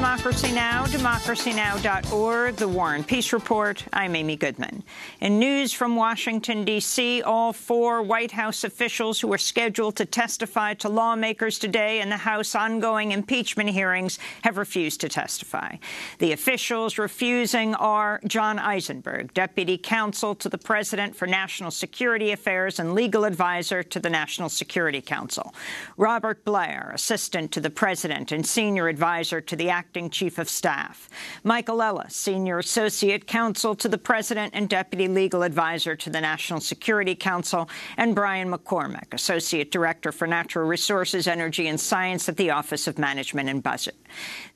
Democracy Now!, democracynow.org, The War and Peace Report. I'm Amy Goodman. In news from Washington, D.C., all 4 White House officials who were scheduled to testify to lawmakers today in the House ongoing impeachment hearings have refused to testify. The officials refusing are John Eisenberg, Deputy Counsel to the President for National Security Affairs and Legal Advisor to the National Security Council; Robert Blair, Assistant to the President and Senior Advisor to the Acting Chief of Staff; Michael Ellis, Senior Associate Counsel to the President and Deputy Legal Advisor to the National Security Council; and Brian McCormick, Associate Director for Natural Resources, Energy and Science at the Office of Management and Budget.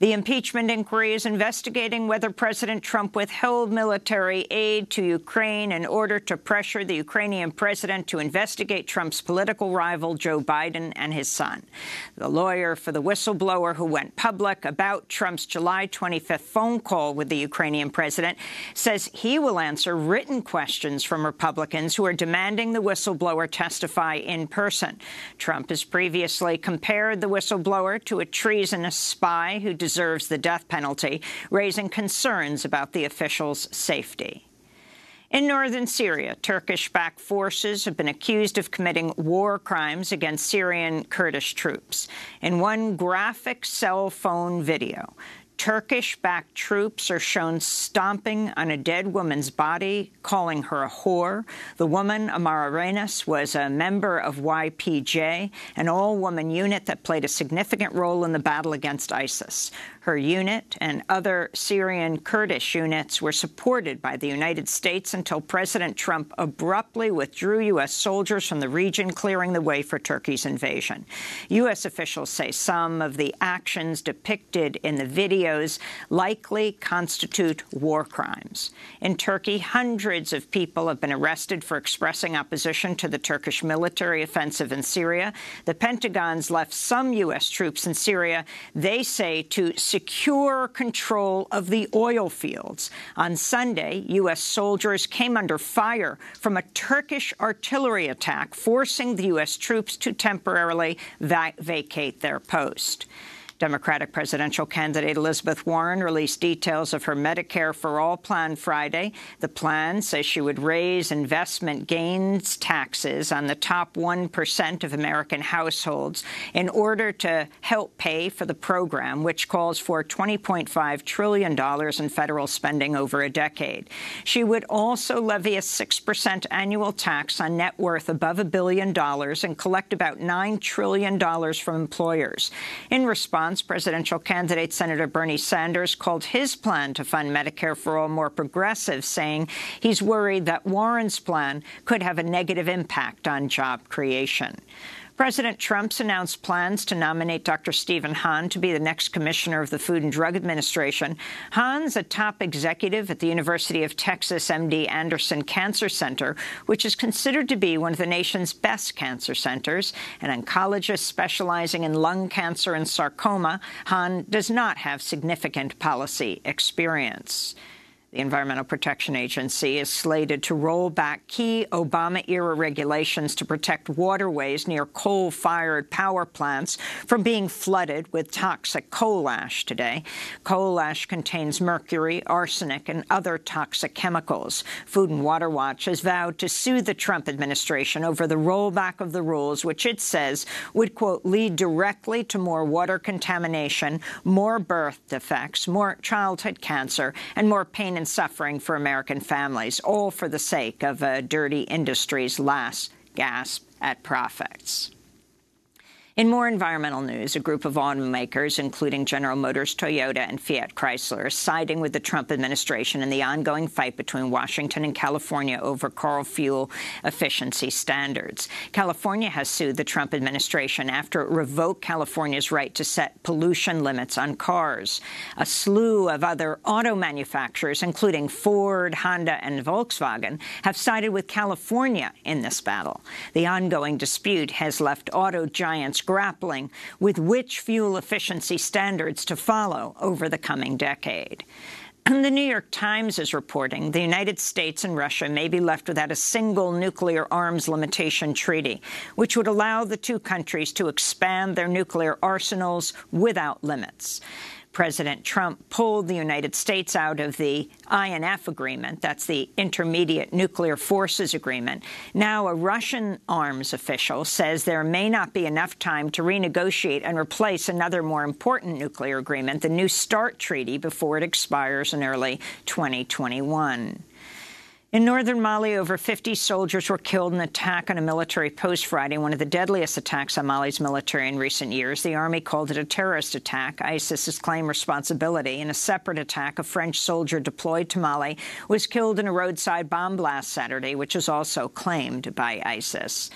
The impeachment inquiry is investigating whether President Trump withheld military aid to Ukraine in order to pressure the Ukrainian president to investigate Trump's political rival, Joe Biden, and his son. The lawyer for the whistleblower who went public about Trump's July 25th phone call with the Ukrainian president says he will answer written questions from Republicans who are demanding the whistleblower testify in person. Trump has previously compared the whistleblower to a treasonous spy who deserves the death penalty, raising concerns about the official's safety. In northern Syria, Turkish-backed forces have been accused of committing war crimes against Syrian Kurdish troops. In one graphic cell phone video, Turkish-backed troops are shown stomping on a dead woman's body, calling her a whore. The woman, Amara Renas, was a member of YPJ, an all-woman unit that played a significant role in the battle against ISIS. Her unit and other Syrian Kurdish units were supported by the United States until President Trump abruptly withdrew U.S. soldiers from the region, clearing the way for Turkey's invasion. U.S. officials say some of the actions depicted in the videos likely constitute war crimes. In Turkey, hundreds of people have been arrested for expressing opposition to the Turkish military offensive in Syria. The Pentagon's left some U.S. troops in Syria, they say, to secure control of the oil fields. On Sunday, U.S. soldiers came under fire from a Turkish artillery attack, forcing the U.S. troops to temporarily vacate their post. Democratic presidential candidate Elizabeth Warren released details of her Medicare for All plan Friday. The plan says she would raise investment gains taxes on the top 1% of American households in order to help pay for the program, which calls for $20.5 trillion in federal spending over a decade. She would also levy a 6% annual tax on net worth above $1 billion and collect about $9 trillion from employers. In response, presidential candidate Senator Bernie Sanders called his plan to fund Medicare for All more progressive, saying he's worried that Warren's plan could have a negative impact on job creation. President Trump's announced plans to nominate Dr. Stephen Hahn to be the next commissioner of the Food and Drug Administration. Hahn's a top executive at the University of Texas MD Anderson Cancer Center, which is considered to be one of the nation's best cancer centers. An oncologist specializing in lung cancer and sarcoma, Hahn does not have significant policy experience. The Environmental Protection Agency is slated to roll back key Obama-era regulations to protect waterways near coal-fired power plants from being flooded with toxic coal ash today. Coal ash contains mercury, arsenic, and other toxic chemicals. Food and Water Watch has vowed to sue the Trump administration over the rollback of the rules, which it says would, quote, lead directly to more water contamination, more birth defects, more childhood cancer, and more pain and suffering for American families, all for the sake of a dirty industry's last gasp at profits. In more environmental news, a group of automakers, including General Motors, Toyota, and Fiat Chrysler, are siding with the Trump administration in the ongoing fight between Washington and California over car fuel efficiency standards. California has sued the Trump administration after it revoked California's right to set pollution limits on cars. A slew of other auto manufacturers, including Ford, Honda, and Volkswagen, have sided with California in this battle. The ongoing dispute has left auto giants grappling with which fuel efficiency standards to follow over the coming decade. And the New York Times is reporting the United States and Russia may be left without a single nuclear arms limitation treaty, which would allow the two countries to expand their nuclear arsenals without limits. President Trump pulled the United States out of the INF agreement. That's the Intermediate Nuclear Forces Agreement. Now, a Russian arms official says there may not be enough time to renegotiate and replace another more important nuclear agreement, the New START Treaty, before it expires in early 2021. In northern Mali, over 50 soldiers were killed in an attack on a military post Friday, one of the deadliest attacks on Mali's military in recent years. The army called it a terrorist attack. ISIS has claimed responsibility. In a separate attack, a French soldier deployed to Mali was killed in a roadside bomb blast Saturday, which is also claimed by ISIS.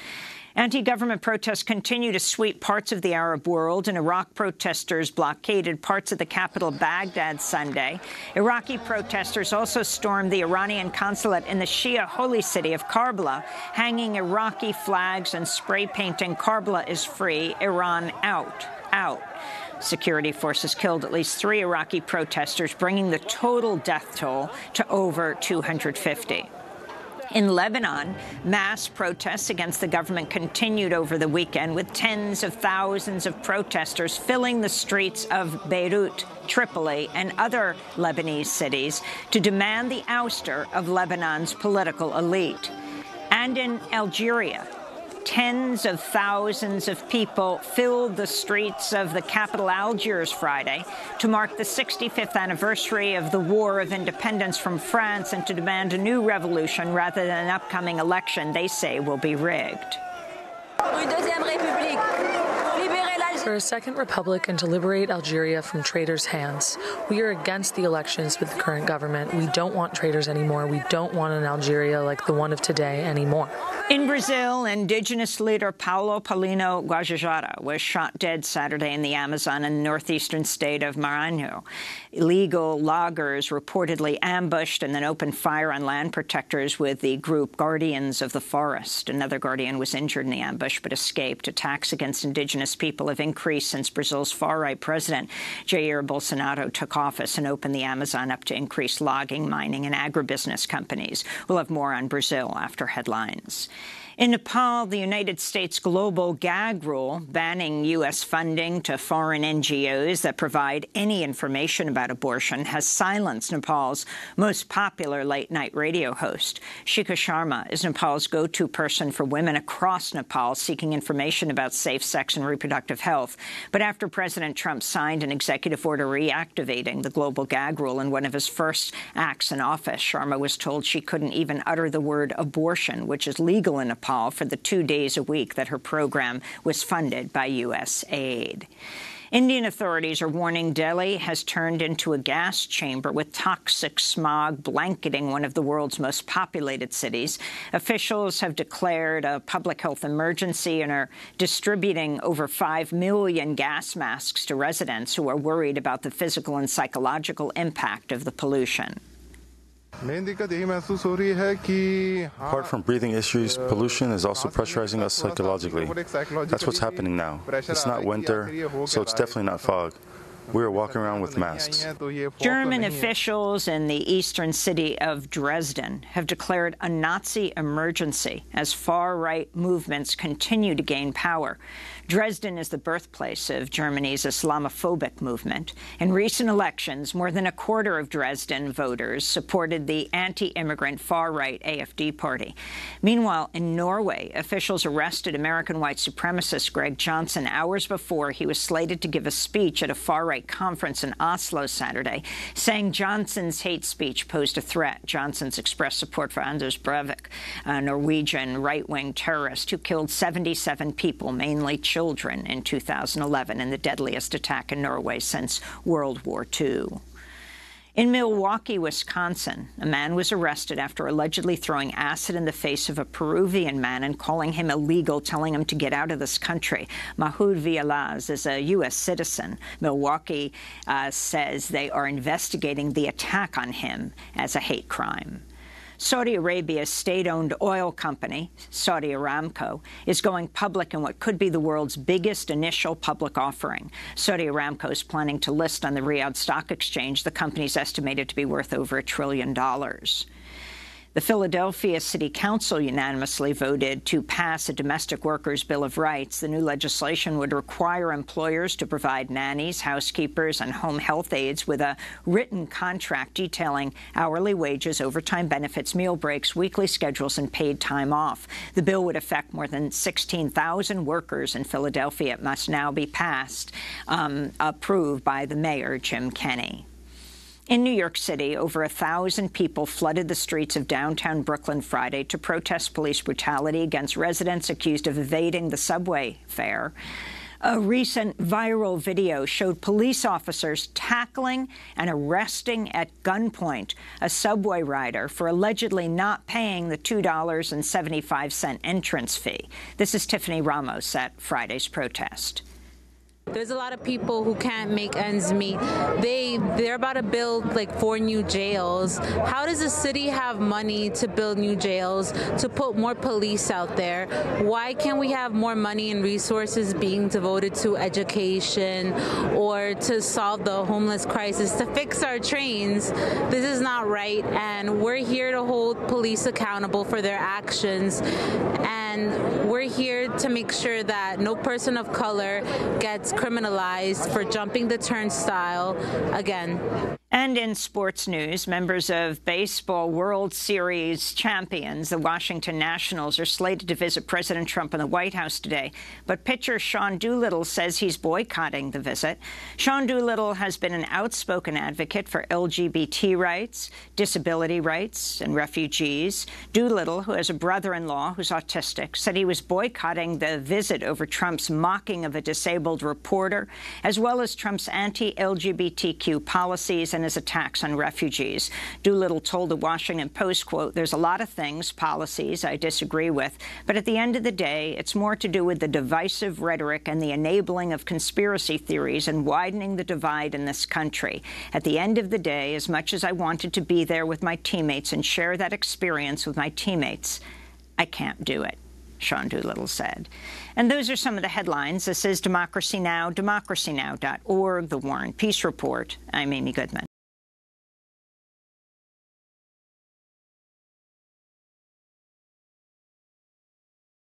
Anti-government protests continue to sweep parts of the Arab world, and Iraq protesters blockaded parts of the capital Baghdad Sunday. Iraqi protesters also stormed the Iranian consulate in the Shia holy city of Karbala, hanging Iraqi flags and spray-painting "Karbala is free, Iran out." Security forces killed at least 3 Iraqi protesters, bringing the total death toll to over 250. In Lebanon, mass protests against the government continued over the weekend, with tens of thousands of protesters filling the streets of Beirut, Tripoli, and other Lebanese cities to demand the ouster of Lebanon's political elite. And in Algeria, tens of thousands of people filled the streets of the capital Algiers Friday to mark the 65th anniversary of the War of Independence from France and to demand a new revolution rather than an upcoming election they say will be rigged. For a second republic and to liberate Algeria from traitors' hands. We are against the elections with the current government. We don't want traitors anymore. We don't want an Algeria like the one of today anymore. In Brazil, indigenous leader Paulo Paulino Guajajara was shot dead Saturday in the Amazon in the northeastern state of Maranhão. Illegal loggers reportedly ambushed and then opened fire on land protectors with the group Guardians of the Forest. Another Guardian was injured in the ambush but escaped. Attacks against indigenous people have increased since Brazil's far-right president Jair Bolsonaro took office and opened the Amazon up to increase logging, mining, and agribusiness companies. We'll have more on Brazil after headlines. In Nepal, the United States global gag rule banning U.S. funding to foreign NGOs that provide any information about abortion has silenced Nepal's most popular late-night radio host. Shikha Sharma is Nepal's go-to person for women across Nepal seeking information about safe sex and reproductive health. But after President Trump signed an executive order reactivating the global gag rule in one of his first acts in office, Sharma was told she couldn't even utter the word abortion, which is legal in Nepal, for the 2 days a week that her program was funded by U.S. aid. Indian authorities are warning Delhi has turned into a gas chamber with toxic smog blanketing one of the world's most populated cities. Officials have declared a public health emergency and are distributing over 5 million gas masks to residents who are worried about the physical and psychological impact of the pollution. Apart from breathing issues, pollution is also pressurizing us psychologically. That's what's happening now. It's not winter, so it's definitely not fog. We are walking around with masks. German officials in the eastern city of Dresden have declared a Nazi emergency as far-right movements continue to gain power. Dresden is the birthplace of Germany's Islamophobic movement. In recent elections, more than a quarter of Dresden voters supported the anti-immigrant far-right AfD party. Meanwhile, in Norway, officials arrested American white supremacist Greg Johnson hours before he was slated to give a speech at a far-right conference in Oslo Saturday, saying Johnson's hate speech posed a threat. Johnson's expressed support for Anders Breivik, a Norwegian right-wing terrorist who killed 77 people, mainly children, in 2011 in the deadliest attack in Norway since World War II. In Milwaukee, Wisconsin, a man was arrested after allegedly throwing acid in the face of a Peruvian man and calling him illegal, telling him to get out of this country. Mahmoud Villalaz is a U.S. citizen. Milwaukee says they are investigating the attack on him as a hate crime. Saudi Arabia's state-owned oil company, Saudi Aramco, is going public in what could be the world's biggest initial public offering. Saudi Aramco is planning to list on the Riyadh Stock Exchange. The company is estimated to be worth over $1 trillion. The Philadelphia City Council unanimously voted to pass a domestic workers' Bill of Rights. The new legislation would require employers to provide nannies, housekeepers, and home health aides with a written contract detailing hourly wages, overtime benefits, meal breaks, weekly schedules, and paid time off. The bill would affect more than 16,000 workers in Philadelphia. It must now be passed, approved by the mayor, Jim Kenney. In New York City, over 1,000 people flooded the streets of downtown Brooklyn Friday to protest police brutality against residents accused of evading the subway fare. A recent viral video showed police officers tackling and arresting at gunpoint a subway rider for allegedly not paying the $2.75 entrance fee. This is Tiffany Ramos at Friday's protest. There's a lot of people who can't make ends meet. They're about to build like 4 new jails. How does the city have money to build new jails, to put more police out there? Why can't we have more money and resources being devoted to education or to solve the homeless crisis, to fix our trains? This is not right, and we're here to hold police accountable for their actions. And we're here to make sure that no person of color gets criminalized for jumping the turnstile again. And in sports news, members of baseball World Series champions, the Washington Nationals, are slated to visit President Trump in the White House today. But pitcher Sean Doolittle says he's boycotting the visit. Sean Doolittle has been an outspoken advocate for LGBT rights, disability rights, and refugees. Doolittle, who has a brother-in-law who's autistic, said he was boycotting the visit over Trump's mocking of a disabled reporter, as well as Trump's anti-LGBTQ policies and his attacks on refugees. Doolittle told the Washington Post, quote, "There's a lot of things, policies, I disagree with, but at the end of the day, it's more to do with the divisive rhetoric and the enabling of conspiracy theories and widening the divide in this country. At the end of the day, as much as I wanted to be there with my teammates and share that experience with my teammates, I can't do it," Sean Doolittle said. And those are some of the headlines. This is Democracy Now!, democracynow.org, The War and Peace Report. I'm Amy Goodman.